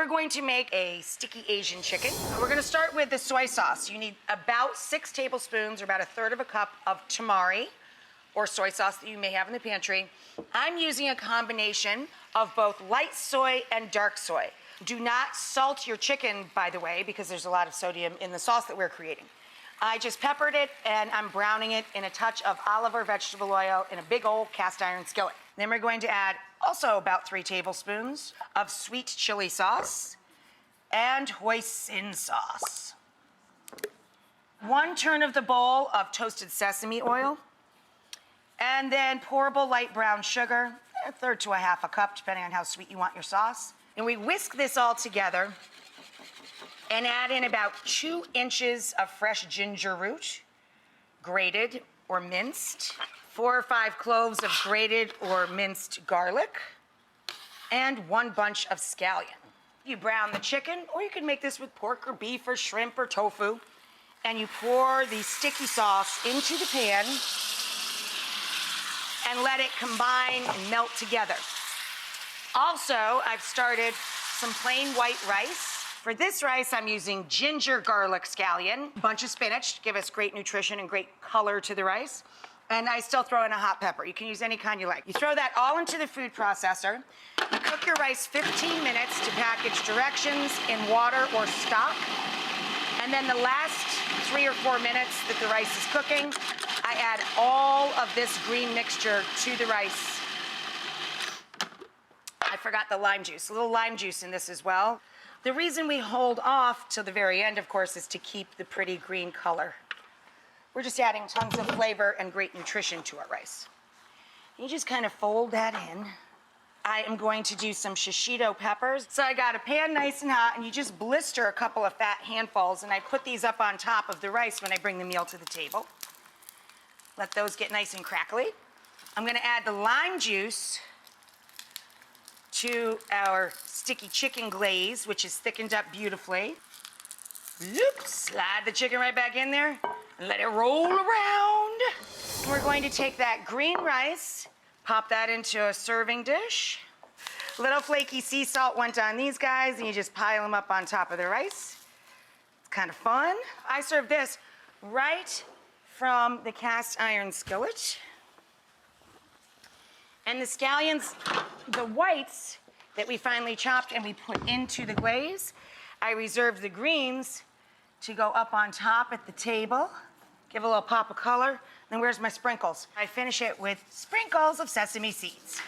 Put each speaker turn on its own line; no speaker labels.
we're going to make a sticky Asian chicken. We're gonna start with the soy sauce. You need about 6 tablespoons, or about 1/3 of a cup of tamari, or soy sauce that you may have in the pantry. I'm using a combination of both light soy and dark soy. Do not salt your chicken, by the way, because there's a lot of sodium in the sauce that we're creating. I just peppered it, and I'm browning it in a touch of olive or vegetable oil in a big old cast iron skillet. Then we're going to add also about 3 tablespoons of sweet chili sauce and hoisin sauce. 1 turn of the bowl of toasted sesame oil, and then pourable light brown sugar, 1/3 to 1/2 cup, depending on how sweet you want your sauce. And we whisk this all together and add in about 2 inches of fresh ginger root, grated or minced, 4 or 5 cloves of grated or minced garlic, and 1 bunch of scallion. You brown the chicken, or you can make this with pork or beef or shrimp or tofu, and you pour the sticky sauce into the pan and let it combine and melt together. Also, I've started some plain white rice. For this rice, I'm using ginger garlic scallion, a bunch of spinach to give us great nutrition and great color to the rice. And I still throw in a hot pepper. You can use any kind you like. You throw that all into the food processor. You cook your rice 15 minutes to package directions in water or stock. And then the last 3 or 4 minutes that the rice is cooking, I add all of this green mixture to the rice. I forgot the lime juice, a little lime juice in this as well. The reason we hold off till the very end, of course, is to keep the pretty green color. We're just adding tons of flavor and great nutrition to our rice. You just kind of fold that in. I am going to do some shishito peppers. So I got a pan nice and hot, and you just blister a couple of fat handfuls, and I put these up on top of the rice when I bring the meal to the table. Let those get nice and crackly. I'm gonna add the lime juice to our sticky chicken glaze, which is thickened up beautifully. Loop, slide the chicken right back in there and let it roll around. And we're going to take that green rice, pop that into a serving dish. Little flaky sea salt went on these guys, and you just pile them up on top of the rice. It's kind of fun. I serve this right from the cast iron skillet. And the scallions, the whites that we finally chopped and we put into the glaze, I reserved the greens to go up on top at the table, give a little pop of color. Then where's my sprinkles? I finish it with sprinkles of sesame seeds.